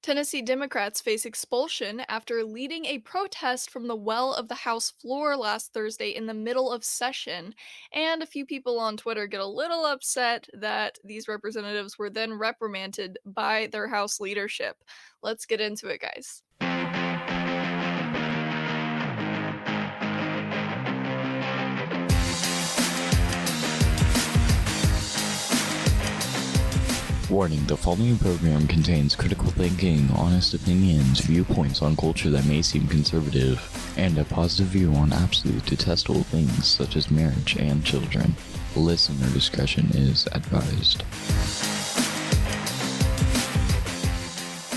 Tennessee Democrats face expulsion after leading a protest from the well of the House floor last Thursday in the middle of session, and a few people on Twitter get a little upset that these representatives were then reprimanded by their House leadership. Let's get into it, guys. Warning, the following program contains critical thinking, honest opinions, viewpoints on culture that may seem conservative, and a positive view on absolute detestable things such as marriage and children. Listener discretion is advised.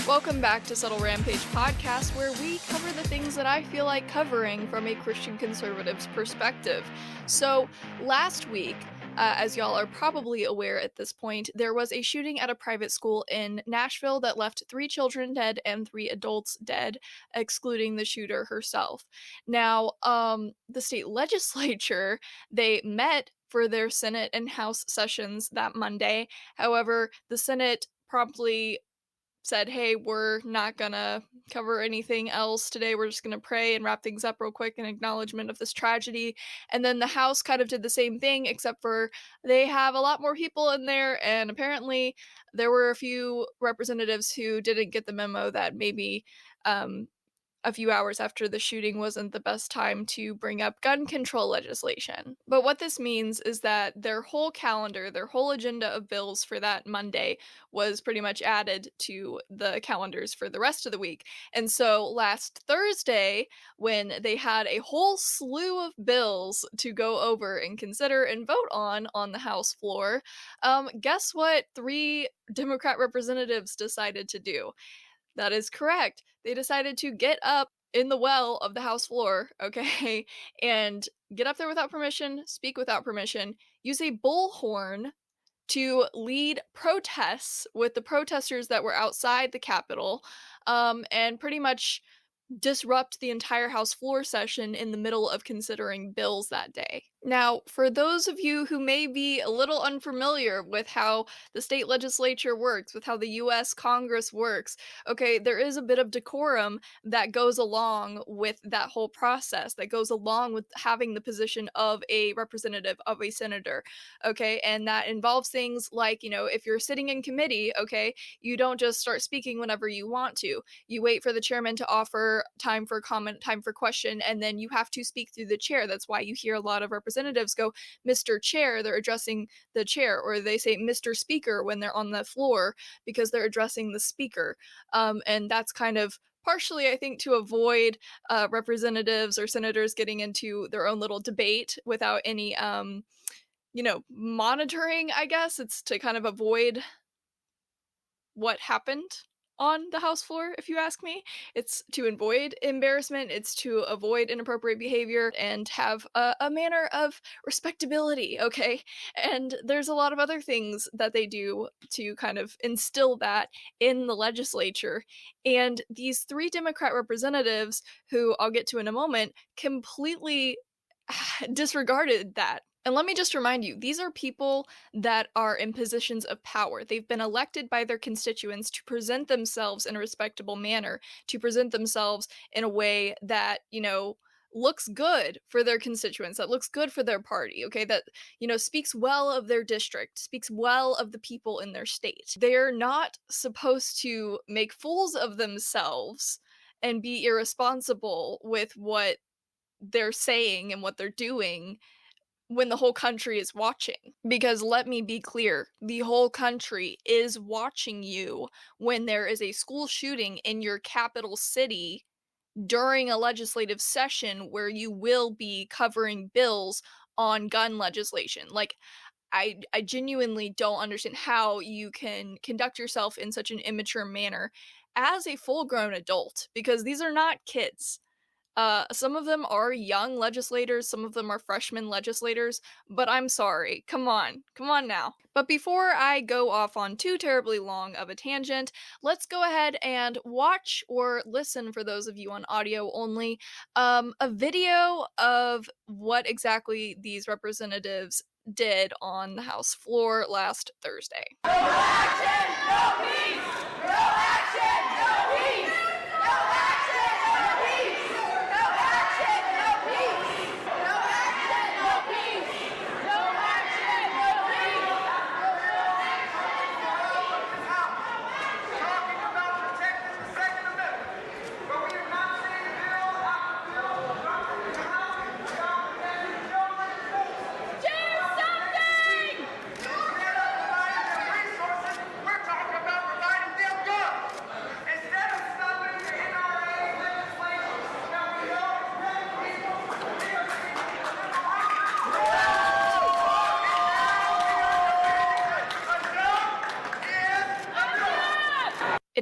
Welcome back to Subtle Rampage podcast, where we cover the things that I feel like covering from a Christian conservative's perspective. So, last week, as y'all are probably aware at this point, there was a shooting at a private school in Nashville that left 3 children dead and 3 adults dead, excluding the shooter herself. Now, the state legislature, they met for their Senate and House sessions that Monday. However, the Senate promptly said, hey, we're not gonna cover anything else today. We're just gonna pray and wrap things up real quick in acknowledgement of this tragedy. And then the House kind of did the same thing, except for they have a lot more people in there. And apparently there were a few representatives who didn't get the memo that maybe a few hours after the shooting wasn't the best time to bring up gun control legislation. But what this means is that their whole calendar, their whole agenda of bills for that Monday was pretty much added to the calendars for the rest of the week. And so last Thursday, when they had a whole slew of bills to go over and consider and vote on the House floor, guess what 3 Democrat representatives decided to do? That is correct. They decided to get up in the well of the House floor, okay, and get up there without permission, speak without permission, use a bullhorn to lead protests with the protesters that were outside the Capitol, and pretty much disrupt the entire House floor session in the middle of considering bills that day. Now, for those of you who may be a little unfamiliar with how the state legislature works, with how the US Congress works, okay, there is a bit of decorum that goes along with that whole process, that goes along with having the position of a representative, of a senator, okay, and that involves things like, if you're sitting in committee, okay, you don't just start speaking whenever you want to. You wait for the chairman to offer time for comment, time for question, and then you have to speak through the chair. That's why you hear a lot of representatives go, Mr. Chair, they're addressing the chair, or they say Mr. Speaker when they're on the floor because they're addressing the speaker. And that's kind of partially, I think, to avoid representatives or senators getting into their own little debate without any, monitoring, I guess. It's to kind of avoid what happened on the House floor, if you ask me. It's to avoid embarrassment, it's to avoid inappropriate behavior, and have a manner of respectability, okay? And there's a lot of other things that they do to kind of instill that in the legislature. And these 3 Democrat representatives, who I'll get to in a moment, completely disregarded that. And let me just remind you, these are people that are in positions of power. They've been elected by their constituents to present themselves in a respectable manner, to present themselves in a way that, looks good for their constituents, that looks good for their party, okay, that, speaks well of their district, speaks well of the people in their state. They're not supposed to make fools of themselves and be irresponsible with what they're saying and what they're doing when the whole country is watching. Because let me be clear, the whole country is watching you when there is a school shooting in your capital city during a legislative session where you will be covering bills on gun legislation. Like, I genuinely don't understand how you can conduct yourself in such an immature manner as a full-grown adult, because these are not kids. Some of them are young legislators, some of them are freshman legislators, but I'm sorry. Come on now. But before I go off on too terribly long of a tangent, let's go ahead and watch or listen, for those of you on audio only, a video of what exactly these representatives did on the House floor last Thursday. No action, no peace! No action, no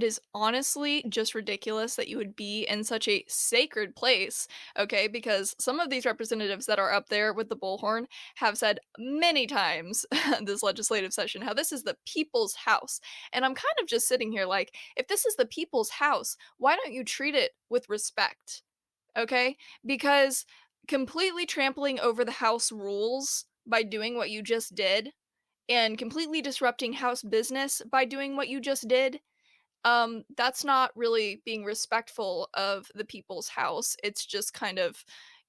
it is honestly just ridiculous that you would be in such a sacred place, okay? Because some of these representatives that are up there with the bullhorn have said many times this legislative session how this is the people's house. And I'm kind of just sitting here like, if this is the people's house, why don't you treat it with respect? Okay? Because completely trampling over the house rules by doing what you just did and completely disrupting house business by doing what you just did, that's not really being respectful of the people's house. It's just kind of,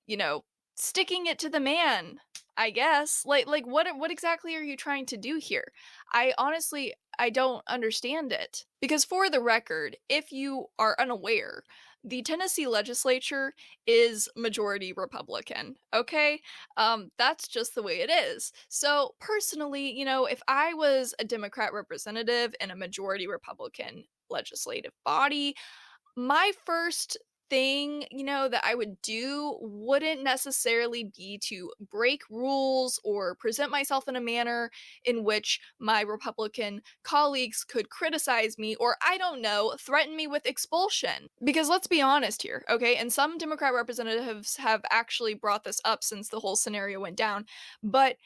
you know, sticking it to the man, I guess. Like what exactly are you trying to do here? I honestly I don't understand it. Because for the record, if you are unaware, the Tennessee legislature is majority Republican, okay? That's just the way it is. So, personally, if I was a Democrat representative in a majority Republican legislative body, my first thing, that I would do wouldn't necessarily be to break rules or present myself in a manner in which my Republican colleagues could criticize me or, I don't know, threaten me with expulsion. Because let's be honest here, okay? And some Democrat representatives have actually brought this up since the whole scenario went down, but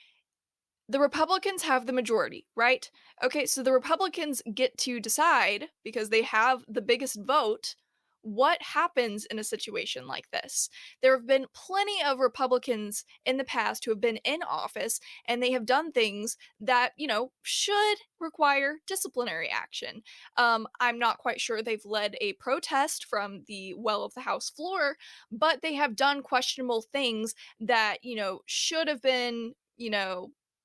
the Republicans have the majority, right? Okay, so the Republicans get to decide, because they have the biggest vote, what happens in a situation like this. There have been plenty of Republicans in the past who have been in office and they have done things that, should require disciplinary action. I'm not quite sure they've led a protest from the well of the House floor, but they have done questionable things that, should have been,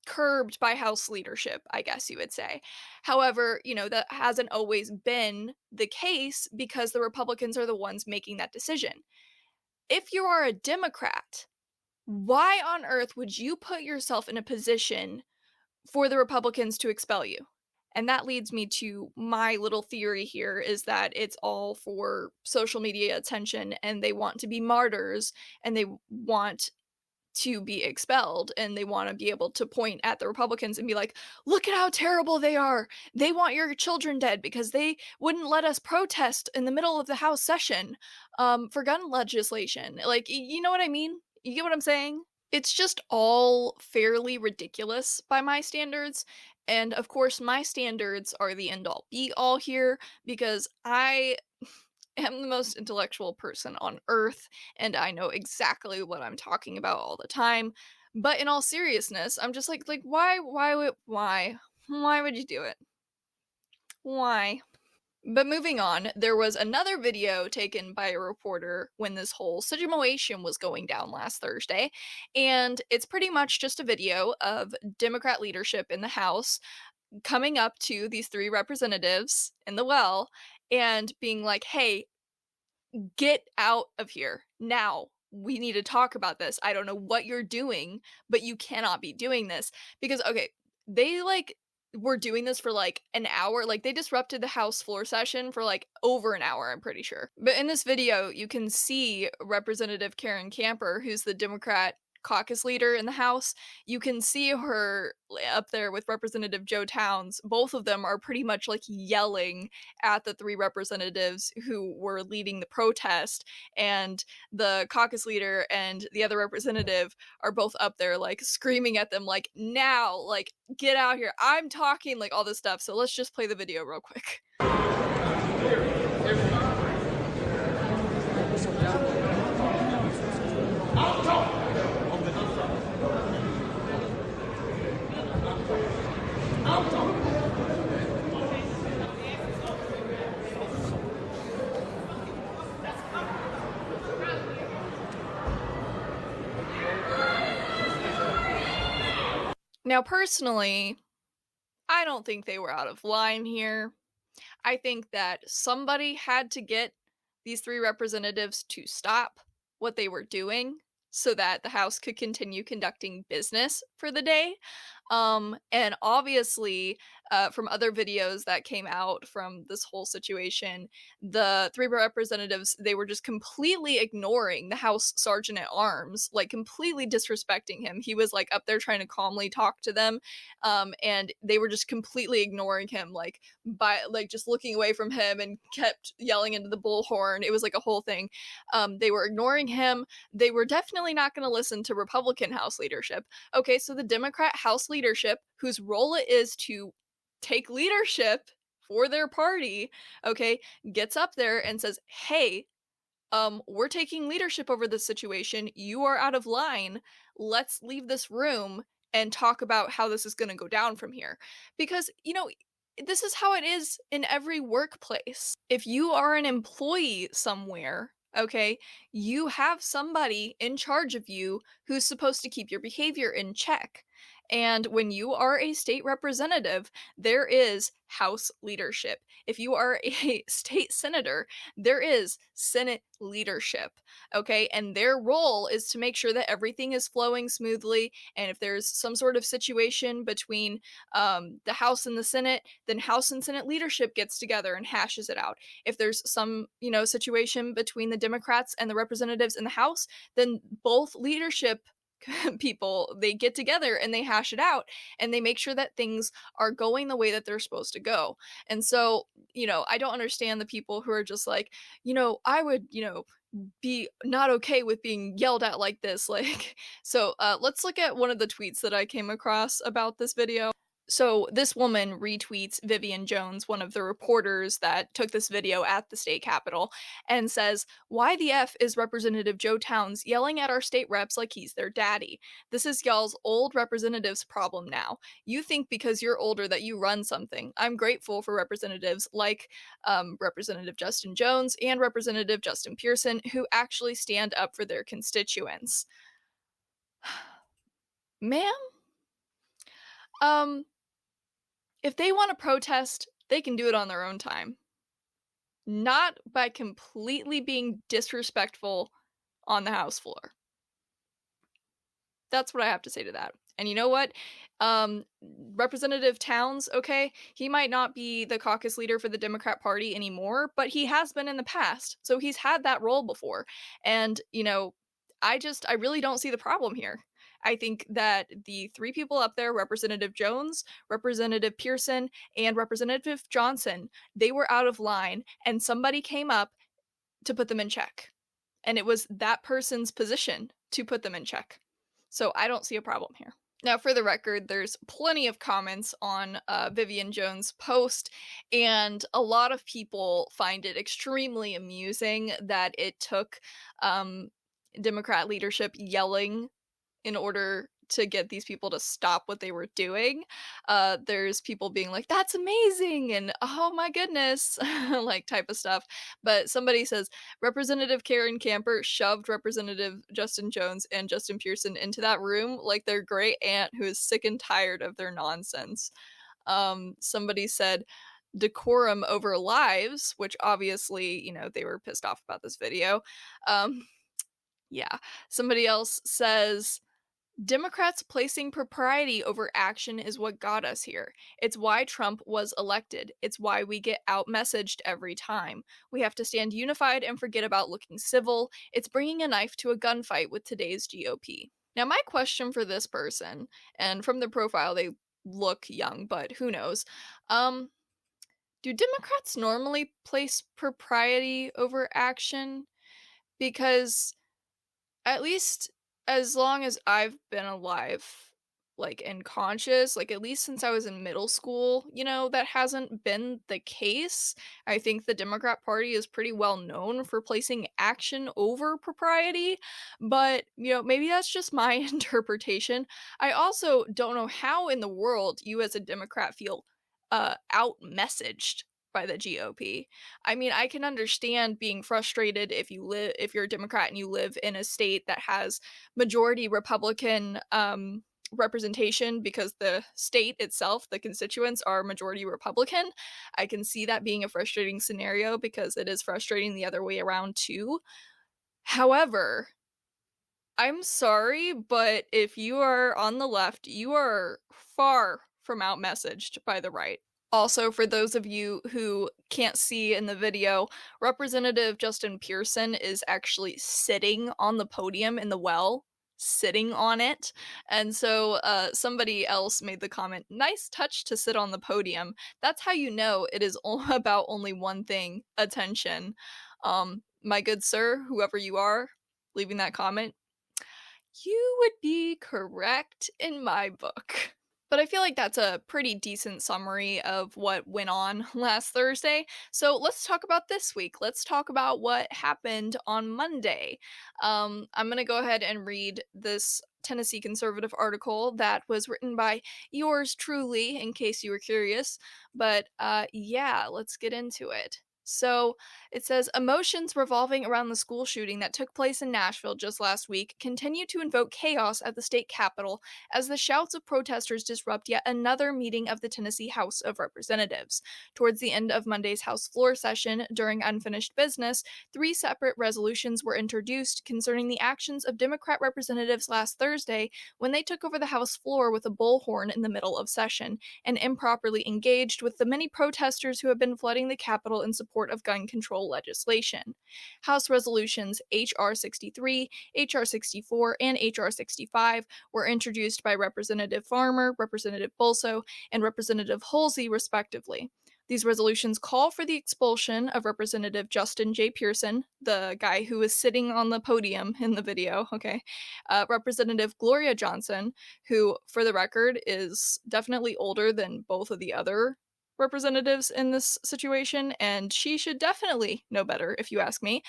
curbed by House leadership, I guess you would say. However, that hasn't always been the case because the Republicans are the ones making that decision. If you are a Democrat, why on earth would you put yourself in a position for the Republicans to expel you? And that leads me to my little theory here is that it's all for social media attention and they want to be martyrs and they want to be expelled and they want to be able to point at the Republicans and be like, look at how terrible they are. They want your children dead because they wouldn't let us protest in the middle of the House session for gun legislation. Like, you know what I mean? You get what I'm saying? It's just all fairly ridiculous by my standards. And of course, my standards are the end all be all here because I am the most intellectual person on earth and I know exactly what I'm talking about all the time. But in all seriousness, I'm just like why would you do it? Why? But moving on, there was another video taken by a reporter when this whole situation was going down last Thursday, and it's pretty much just a video of Democrat leadership in the House coming up to these three representatives in the well and being like, hey, get out of here now. We need to talk about this. I don't know what you're doing, but you cannot be doing this. Because, okay, they were doing this for like an hour. Like they disrupted the House floor session for like over an hour, I'm pretty sure. But in this video, you can see Representative Karen Camper, who's the Democrat caucus leader in the House. You can see her up there with Representative Joe Towns. Both of them are pretty much like yelling at the three representatives who were leading the protest, and the caucus leader and the other representative are both up there like screaming at them like, now, like, get out here, I'm talking, like all this stuff. So let's just play the video real quick. Now, personally, I don't think they were out of line here. I think that somebody had to get these three representatives to stop what they were doing so that the House could continue conducting business for the day. And obviously, from other videos that came out from this whole situation, the three representatives, they were just completely ignoring the House Sergeant at Arms, like completely disrespecting him. He was like up there trying to calmly talk to them, and they were just completely ignoring him, like by like just looking away from him and kept yelling into the bullhorn. It was like a whole thing. They were ignoring him. They were definitely not going to listen to Republican House leadership. Okay, so the Democrat House leadership, whose role it is to take leadership for their party, okay, gets up there and says, "Hey, we're taking leadership over this situation. You are out of line. Let's leave this room and talk about how this is going to go down from here." Because, this is how it is in every workplace. If you are an employee somewhere, okay, you have somebody in charge of you who's supposed to keep your behavior in check. And when you are a state representative, there is House leadership. If you are a state senator, there is Senate leadership, okay? And their role is to make sure that everything is flowing smoothly. And if there's some sort of situation between the House and the Senate, then House and Senate leadership gets together and hashes it out. If there's some, situation between the Democrats and the representatives in the House, then both leadership people, they get together and they hash it out and they make sure that things are going the way that they're supposed to go. And so, I don't understand the people who are just like, I would, be not okay with being yelled at like this. Like, so let's look at one of the tweets that I came across about this video. So this woman retweets Vivian Jones, one of the reporters that took this video at the state capitol, and says, "Why the F is Representative Joe Towns yelling at our state reps like he's their daddy? This is y'all's old representatives' problem now. You think because you're older that you run something. I'm grateful for representatives like Representative Justin Jones and Representative Justin Pearson who actually stand up for their constituents." Ma'am, um, if they want to protest, they can do it on their own time. Not by completely being disrespectful on the House floor. That's what I have to say to that. And you know what? Representative Towns, okay, he might not be the caucus leader for the Democrat Party anymore, but he has been in the past. So he's had that role before. And, I really don't see the problem here. I think that the three people up there, Representative Jones, Representative Pearson, and Representative Johnson, they were out of line, and somebody came up to put them in check. And it was that person's position to put them in check. So I don't see a problem here. Now, for the record, there's plenty of comments on Vivian Jones' post, and a lot of people find it extremely amusing that it took Democrat leadership yelling in order to get these people to stop what they were doing. There's people being like, "That's amazing," and "Oh my goodness," like type of stuff. But somebody says, "Representative Karen Camper shoved Representative Justin Jones and Justin Pearson into that room like their great aunt who is sick and tired of their nonsense." Somebody said, "Decorum over lives," which obviously, they were pissed off about this video. Yeah. Somebody else says, "Democrats placing propriety over action is what got us here. It's why Trump was elected. It's why we get out-messaged every time. We have to stand unified and forget about looking civil. It's bringing a knife to a gunfight with today's GOP." Now, my question for this person, and from their profile, they look young, but who knows? Do Democrats normally place propriety over action? Because at least as long as I've been alive, like, and conscious, like, at least since I was in middle school, that hasn't been the case. I think the Democrat Party is pretty well known for placing action over propriety, but, maybe that's just my interpretation. I also don't know how in the world you as a Democrat feel out-messaged by the GOP. I mean, I can understand being frustrated if you're a Democrat and you live in a state that has majority Republican representation because the state itself, the constituents are majority Republican. I can see that being a frustrating scenario because it is frustrating the other way around too. However, I'm sorry, but if you are on the left, you are far from outmessaged by the right. Also, for those of you who can't see in the video, Representative Justin Pearson is actually sitting on the podium in the well, sitting on it. And so somebody else made the comment, nice touch to sit on the podium. That's how you know it is about only one thing, attention. My good sir, whoever you are, leaving that comment, you would be correct in my book. But I feel like that's a pretty decent summary of what went on last Thursday. So let's talk about this week. Let's talk about what happened on Monday. I'm going to go ahead and read this Tennessee Conservative article that was written by yours truly, in case you were curious. But yeah, let's get into it. So it says emotions revolving around the school shooting that took place in Nashville just last week continue to invoke chaos at the state capitol as the shouts of protesters disrupt yet another meeting of the Tennessee House of Representatives. Towards the end of Monday's House floor session, during unfinished business, 3 separate resolutions were introduced concerning the actions of Democrat representatives last Thursday when they took over the House floor with a bullhorn in the middle of session and improperly engaged with the many protesters who have been flooding the Capitol in support of gun control legislation. House resolutions H.R. 63, H.R. 64, and H.R. 65 were introduced by Representative Farmer, Representative Bolso, and Representative Halsey, respectively. These resolutions call for the expulsion of Representative Justin J. Pearson, the guy who was sitting on the podium in the video, okay, Representative Gloria Johnson, who, for the record, is definitely older than both of the other representatives in this situation, and she should definitely know better, if you ask me.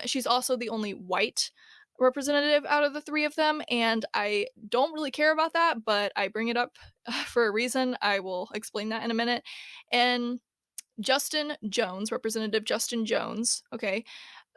She's also the only white representative out of the 3 of them, and I don't really care about that, but I bring it up for a reason. I will explain that in a minute. And Justin Jones, Representative Justin Jones, okay,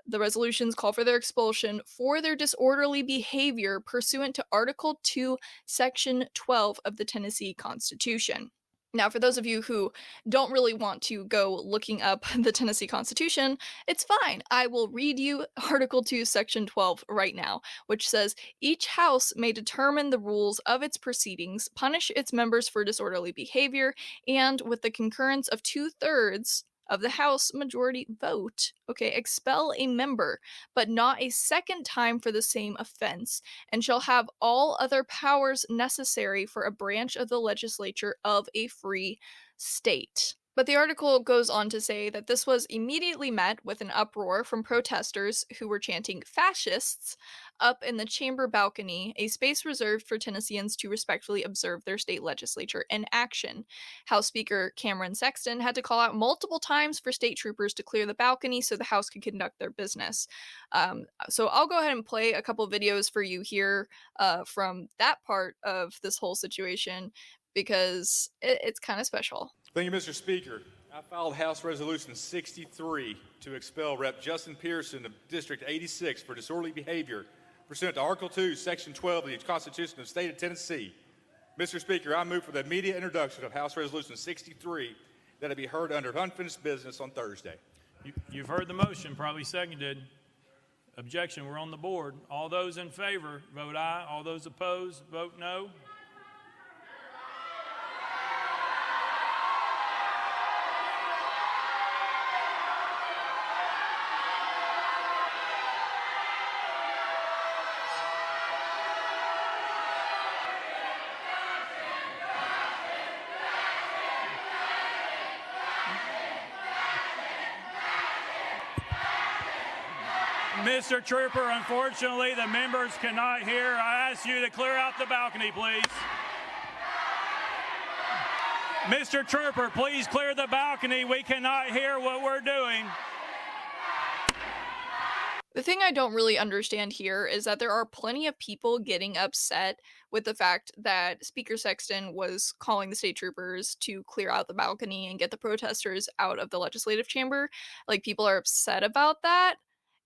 the resolutions call for their expulsion for their disorderly behavior pursuant to Article 2, Section 12 of the Tennessee Constitution. Now, for those of you who don't really want to go looking up the Tennessee Constitution, it's fine. I will read you Article 2, Section 12 right now, which says each house may determine the rules of its proceedings, punish its members for disorderly behavior, and with the concurrence of 2/3 of the House majority vote, okay, expel a member, but not a second time for the same offense, and shall have all other powers necessary for a branch of the legislature of a free state. But the article goes on to say that this was immediately met with an uproar from protesters who were chanting fascists up in the chamber balcony, a space reserved for Tennesseans to respectfully observe their state legislature in action. House Speaker Cameron Sexton had to call out multiple times for state troopers to clear the balcony so the House could conduct their business. So I'll go ahead and play a couple videos for you here from that part of this whole situation because it's kind of special. Thank you, Mr. Speaker. I filed House Resolution 63 to expel Rep. Justin Pearson of District 86 for disorderly behavior pursuant to Article 2, Section 12 of the Constitution of the State of Tennessee. Mr. Speaker, I move for the immediate introduction of House Resolution 63 that it be heard under unfinished business on Thursday. You've heard the motion, probably seconded. Objection, we're on the board. All those in favor, vote aye. All those opposed, vote no. Mr. Trooper, unfortunately, the members cannot hear. I ask you to clear out the balcony, please. Mr. Trooper, please clear the balcony. We cannot hear what we're doing. The thing I don't really understand here is that there are plenty of people getting upset with the fact that Speaker Sexton was calling the state troopers to clear out the balcony and get the protesters out of the legislative chamber. Like, people are upset about that.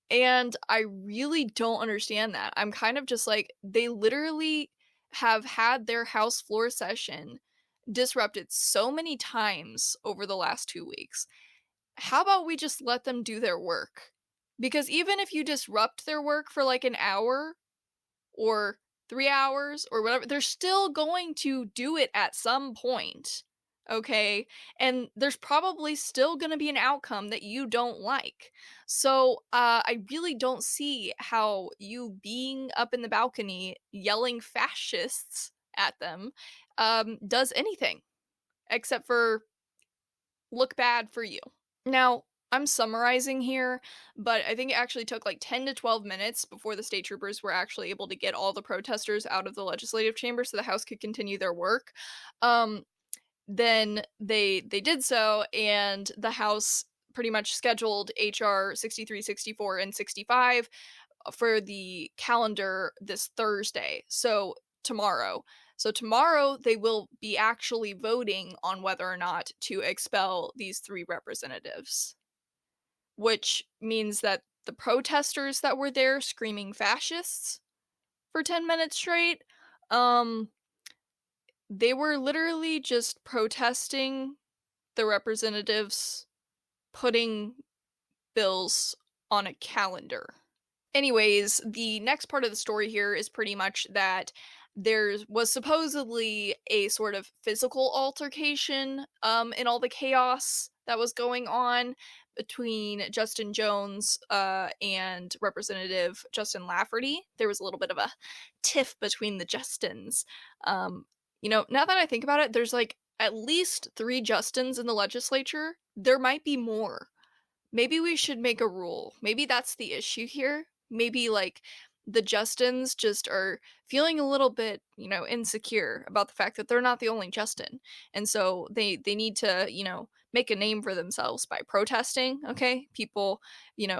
And I really don't understand that. I'm kind of just like, they literally have had their House floor session disrupted so many times over the last 2 weeks. How about we just let them do their work? Because even if you disrupt their work for like an hour, or 3 hours or whatever, they're still going to do it at some point, okay? And there's probably still gonna be an outcome that you don't like. So, I really don't see how you being up in the balcony yelling fascists at them, does anything except for look bad for you. Now, I'm summarizing here, but I think it actually took like 10 to 12 minutes before the state troopers were actually able to get all the protesters out of the legislative chamber so the House could continue their work. Um, then they did so, and the House pretty much scheduled HR 63, 64, and 65 for the calendar this Thursday. So tomorrow. So tomorrow they will be actually voting on whether or not to expel these 3 representatives, which means that the protesters that were there screaming fascists for 10 minutes straight, um, they were literally just protesting the representatives putting bills on a calendar. Anyways, the next part of the story here is pretty much that there was supposedly a sort of physical altercation in all the chaos that was going on between Justin Jones and Representative Justin Lafferty. There was a little bit of a tiff between the Justins. Now that I think about it, there's like at least 3 Justins in the legislature. There might be more. Maybe we should make a rule. Maybe that's the issue here. Maybe like the Justins just are feeling a little bit, insecure about the fact that they're not the only Justin. And so they need to, make a name for themselves by protesting, okay? People,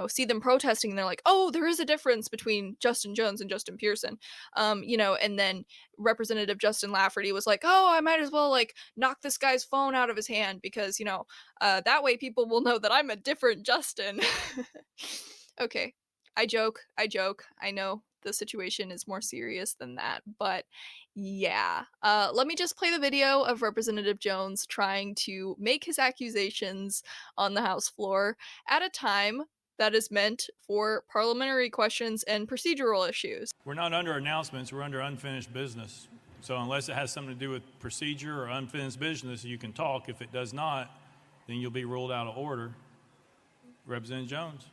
see them protesting and they're like, "Oh, there is a difference between Justin Jones and Justin Pearson." And then Representative Justin Lafferty was like, "Oh, I might as well like knock this guy's phone out of his hand because, that way people will know that I'm a different Justin." Okay. I joke. I know the situation is more serious than that, but yeah. Let me just play the video of Representative Jones trying to make his accusations on the House floor at a time that is meant for parliamentary questions and procedural issues. We're not under announcements, we're under unfinished business. So unless it has something to do with procedure or unfinished business, you can talk. If it does not, then you'll be ruled out of order. Representative Jones.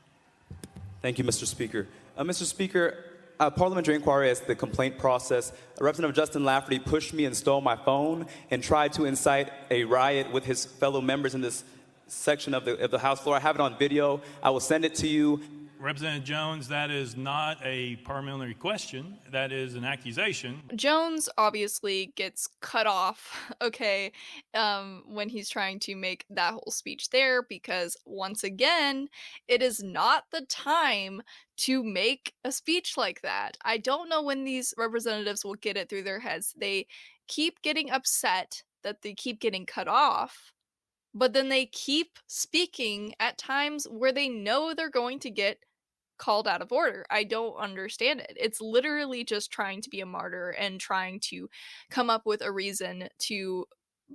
Thank you, Mr. Speaker. Mr. Speaker, parliamentary inquiry is the complaint process. Representative Justin Lafferty pushed me and stole my phone and tried to incite a riot with his fellow members in this section of the House floor. I have it on video. I will send it to you. Representative Jones, that is not a parliamentary question. That is an accusation. Jones obviously gets cut off, okay, when he's trying to make that whole speech there because, once again, it is not the time to make a speech like that. I don't know when these representatives will get it through their heads. They keep getting upset that they keep getting cut off, but then they keep speaking at times where they know they're going to get called out of order. I don't understand it. It's literally just trying to be a martyr and trying to come up with a reason to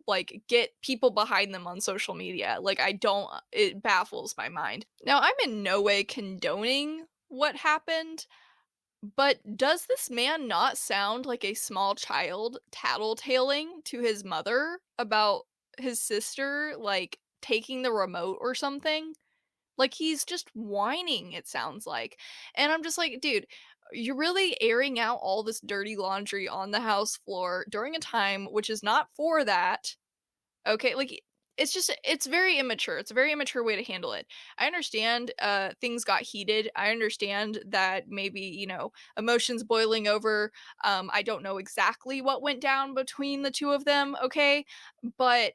like get people behind them on social media. Like it baffles my mind. Now, I'm in no way condoning what happened, but does this man not sound like a small child tattletaling to his mother about his sister like taking the remote or something? Like, he's just whining, it sounds like. And I'm just like, dude, you're really airing out all this dirty laundry on the House floor during a time which is not for that. Okay, like, it's very immature. It's a very immature way to handle it. I understand things got heated. I understand that maybe, emotions boiling over. I don't know exactly what went down between the two of them, okay? But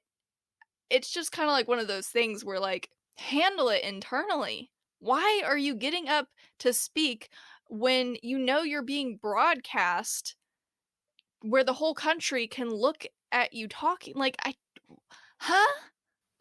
it's just kind of like one of those things where like handle it internally. Why are you getting up to speak when you know you're being broadcast where the whole country can look at you talking? Like, huh?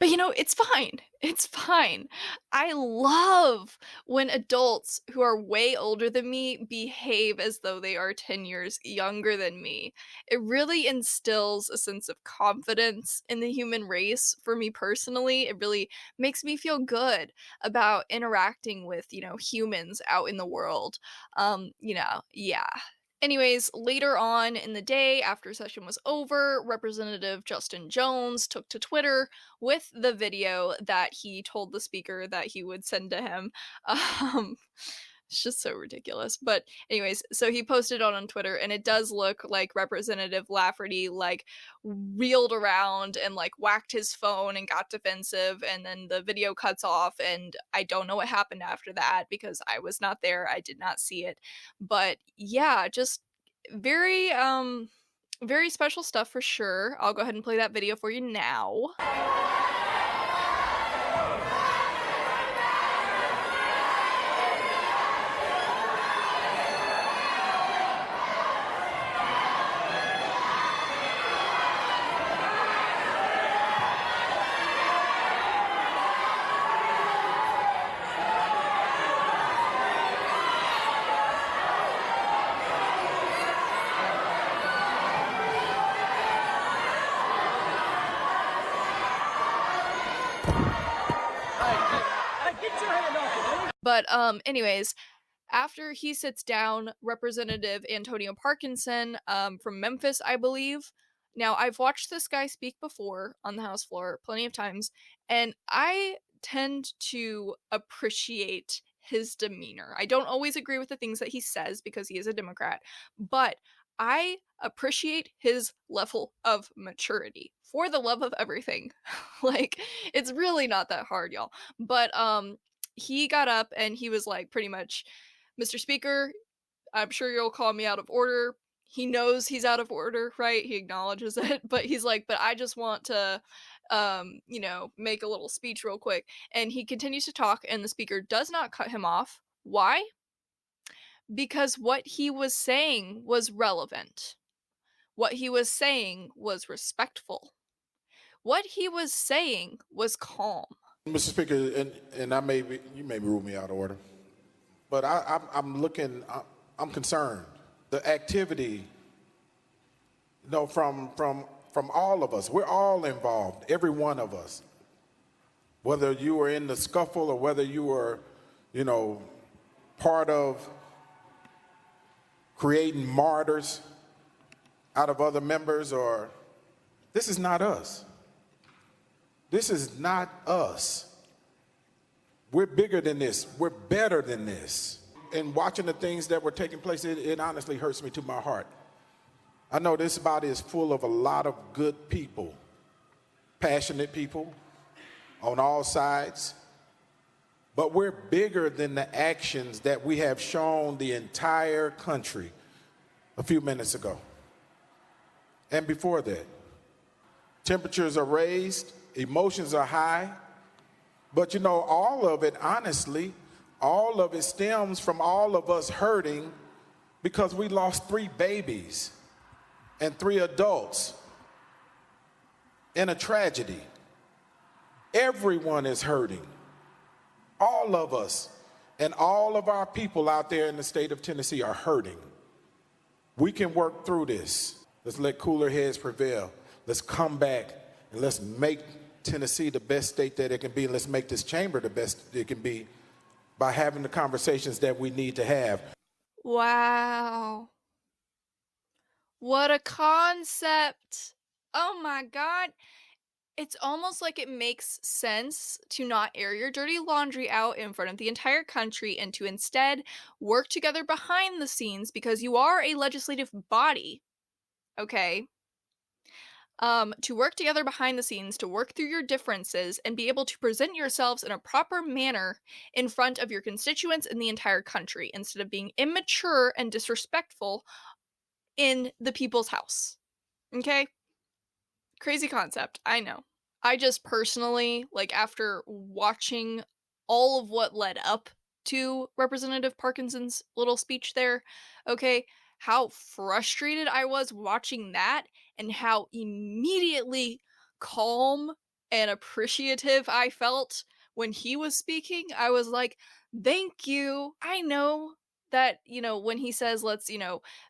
But it's fine. It's fine. I love when adults who are way older than me behave as though they are 10 years younger than me. It really instills a sense of confidence in the human race for me personally. It really makes me feel good about interacting with, humans out in the world. Yeah. Anyways, later on in the day, after session was over, Representative Justin Jones took to Twitter with the video that he told the speaker that he would send to him. Um, it's just so ridiculous. But anyways, so he posted it on Twitter, and it does look like Representative Lafferty like reeled around and like whacked his phone and got defensive, and then the video cuts off, and I don't know what happened after that because I was not there. I did not see it. But yeah, just very very special stuff for sure. I'll go ahead and play that video for you now. But anyways, after he sits down, Representative Antonio Parkinson from Memphis, I believe. Now, I've watched this guy speak before on the House floor plenty of times, and I tend to appreciate his demeanor. I don't always agree with the things that he says because he is a Democrat, but I appreciate his level of maturity for the love of everything. Like, it's really not that hard, y'all. But he got up and he was like, pretty much, Mr. Speaker, I'm sure you'll call me out of order. He knows he's out of order, right? He acknowledges it, but he's like, but I just want to, make a little speech real quick. And he continues to talk, and the speaker does not cut him off. Why? Because what he was saying was relevant. What he was saying was respectful. What he was saying was calm. Mr. Speaker, and you may rule me out of order, but I'm concerned. The activity, from all of us, we're all involved, every one of us. Whether you were in the scuffle or whether you were, part of creating martyrs out of other members, or this is not us. This is not us. We're bigger than this. We're better than this. And watching the things that were taking place, it honestly hurts me to my heart. I know this body is full of a lot of good people, passionate people on all sides, but we're bigger than the actions that we have shown the entire country a few minutes ago. And before that, temperatures are raised, emotions are high, but all of it, honestly, all of it stems from all of us hurting because we lost 3 babies and 3 adults in a tragedy. Everyone is hurting. All of us and all of our people out there in the state of Tennessee are hurting. We can work through this. Let's let cooler heads prevail. Let's come back and let's make Tennessee the best state that it can be. And let's make this chamber the best it can be by having the conversations that we need to have. Wow. What a concept. Oh my God. It's almost like it makes sense to not air your dirty laundry out in front of the entire country and to instead work together behind the scenes because you are a legislative body. Okay? To work together behind the scenes, to work through your differences, and be able to present yourselves in a proper manner in front of your constituents in the entire country, instead of being immature and disrespectful in the people's house. Okay? Crazy concept, I know. I just personally, after watching all of what led up to Representative Parkinson's little speech there, okay, how frustrated I was watching that and how immediately calm and appreciative I felt when he was speaking. I was like, thank you. I know that, when he says, let's,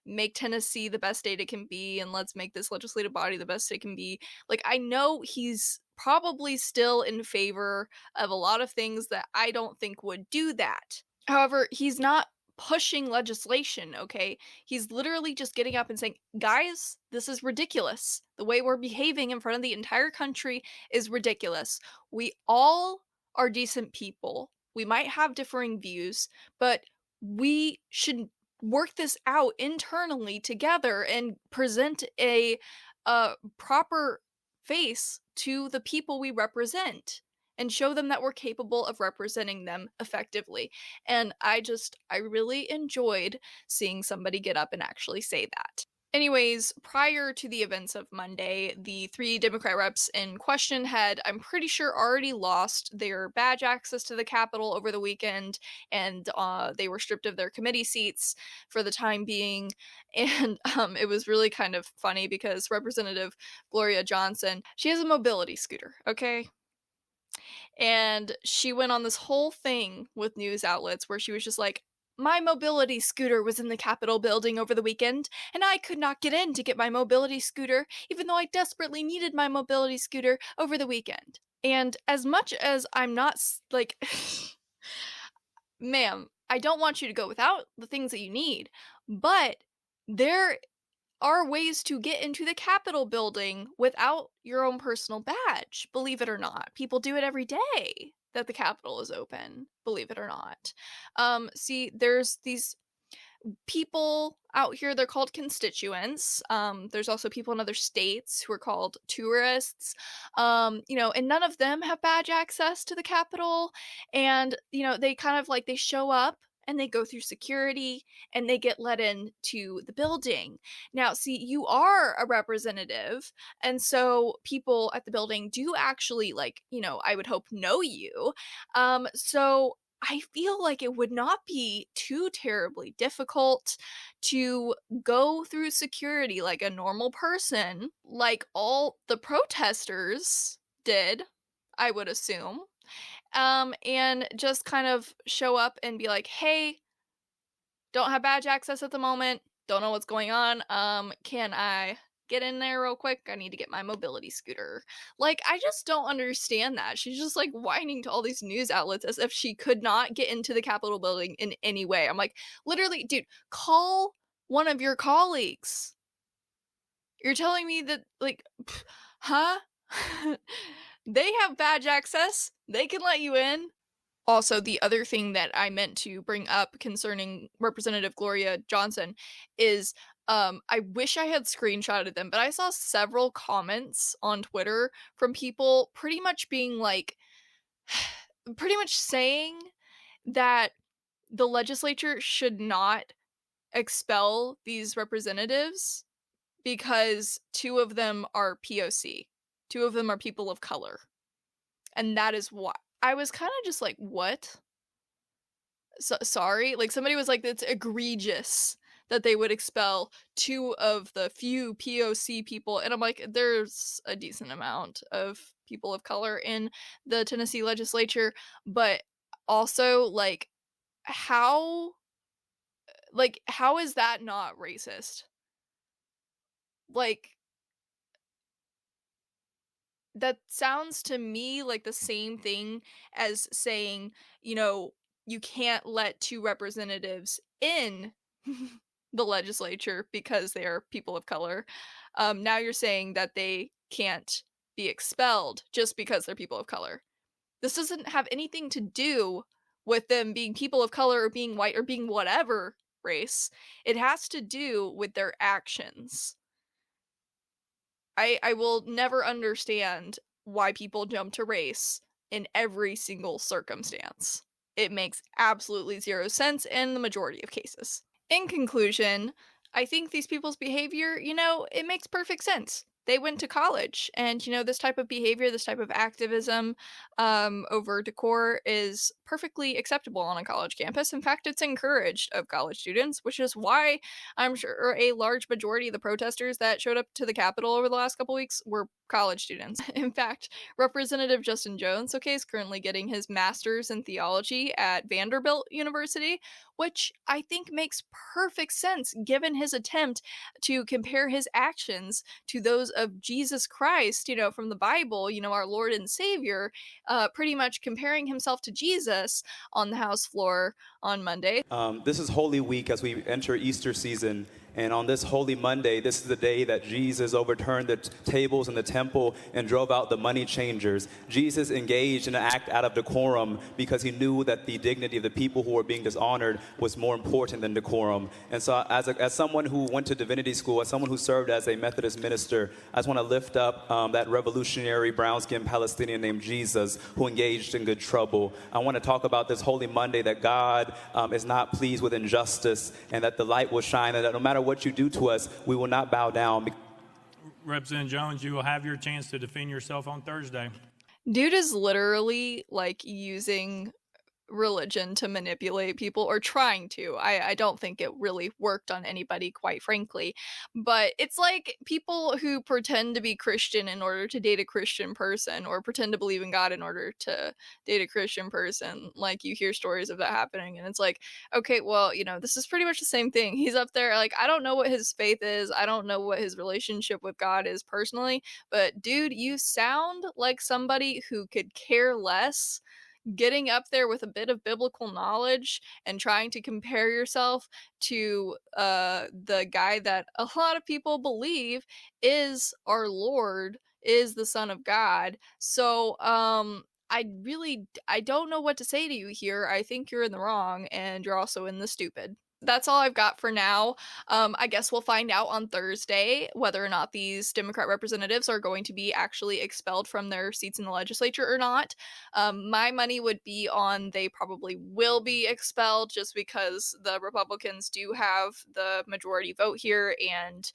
make Tennessee the best state it can be and let's make this legislative body the best it can be. I know he's probably still in favor of a lot of things that I don't think would do that. However, he's not pushing legislation, okay? He's literally just getting up and saying, guys, this is ridiculous. The way we're behaving in front of the entire country is ridiculous. We all are decent people. We might have differing views, but we should work this out internally together and present a proper face to the people we represent and show them that we're capable of representing them effectively. And I really enjoyed seeing somebody get up and actually say that. Anyways, prior to the events of Monday, the 3 Democrat reps in question had, I'm pretty sure, already lost their badge access to the Capitol over the weekend, and they were stripped of their committee seats for the time being. And it was really kind of funny because Representative Gloria Johnson, she has a mobility scooter, okay? And she went on this whole thing with news outlets where she was just like, my mobility scooter was in the Capitol building over the weekend, and I could not get in to get my mobility scooter, even though I desperately needed my mobility scooter over the weekend. And as much as I'm not, like, ma'am, I don't want you to go without the things that you need, but there are ways to get into the Capitol building without your own personal badge, believe it or not. People do it every day that the Capitol is open, believe it or not. See, there's these people out here, they're called constituents. There's also people in other states who are called tourists. And none of them have badge access to the Capitol. And, they kind of like, they show up and they go through security and they get let into the building. Now, see, you are a representative, and so people at the building do actually, like, I would hope know you. So I feel like it would not be too terribly difficult to go through security like a normal person, like all the protesters did, I would assume. And just kind of show up and be like, hey, don't have badge access at the moment, don't know what's going on, can I get in there real quick? I need to get my mobility scooter. Like, I just don't understand that. She's just like whining to all these news outlets as if she could not get into the Capitol building in any way. I'm like, literally, dude, call one of your colleagues. You're telling me that, like, huh? They have badge access. They can let you in. Also, the other thing that I meant to bring up concerning Representative Gloria Johnson is I wish I had screenshotted them, but I saw several comments on Twitter from people pretty much being like, pretty much saying that the legislature should not expel these representatives because 2 of them are POC. 2 of them are people of color. And that is why. I was kind of just like, what? Sorry? Like, somebody was like, it's egregious that they would expel 2 of the few POC people. And I'm like, there's a decent amount of people of color in the Tennessee legislature. But also, like, how is that not racist? Like, that sounds to me like the same thing as saying, you can't let 2 representatives in the legislature because they are people of color. Now you're saying that they can't be expelled just because they're people of color. This doesn't have anything to do with them being people of color or being white or being whatever race. It has to do with their actions. I will never understand why people jump to race in every single circumstance. It makes absolutely 0 sense in the majority of cases. In conclusion, I think these people's behavior, it makes perfect sense. They went to college, and this type of behavior, this type of activism over decor is perfectly acceptable on a college campus. In fact, it's encouraged of college students, which is why I'm sure a large majority of the protesters that showed up to the Capitol over the last couple weeks were college students. In fact, Representative Justin Jones, is currently getting his master's in theology at Vanderbilt University, which I think makes perfect sense given his attempt to compare his actions to those of Jesus Christ, from the Bible, our Lord and Savior, pretty much comparing himself to Jesus on the House floor on Monday. This is Holy Week as we enter Easter season. And on this Holy Monday, this is the day that Jesus overturned the tables in the temple and drove out the money changers. Jesus engaged in an act out of decorum because he knew that the dignity of the people who were being dishonored was more important than decorum. And so as someone who went to divinity school, as someone who served as a Methodist minister, I just want to lift up that revolutionary brown-skinned Palestinian named Jesus who engaged in good trouble. I want to talk about this Holy Monday, that God is not pleased with injustice, and that the light will shine, and that no matter what you do to us, we will not bow down. Representative Jones, you will have your chance to defend yourself on Thursday. Dude is literally using religion to manipulate people, or trying to. I don't think it really worked on anybody, quite frankly, but it's like people who pretend to be Christian in order to date a Christian person, or pretend to believe in God in order to date a Christian person. You hear stories of that happening, and it's like, okay, well, this is pretty much the same thing. He's up there I don't know what his faith is, I don't know what his relationship with God is personally, but dude, you sound like somebody who could care less, getting up there with a bit of biblical knowledge and trying to compare yourself to the guy that a lot of people believe is our Lord, is the Son of God. So I don't know what to say to you here. I think you're in the wrong, and you're also in the stupid. That's all I've got for now. I guess we'll find out on Thursday whether or not these Democrat representatives are going to be actually expelled from their seats in the legislature or not. My money would be on they probably will be expelled, just because the Republicans do have the majority vote here, and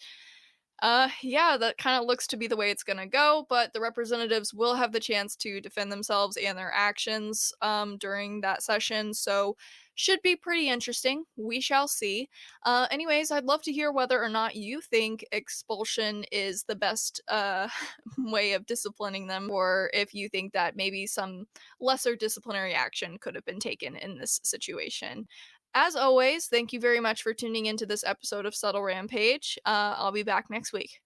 yeah, that kind of looks to be the way it's going to go, but the representatives will have the chance to defend themselves and their actions during that session, so should be pretty interesting. We shall see. Anyways, I'd love to hear whether or not you think expulsion is the best way of disciplining them, or if you think that maybe some lesser disciplinary action could have been taken in this situation. As always, thank you very much for tuning into this episode of Subtle Rampage. I'll be back next week.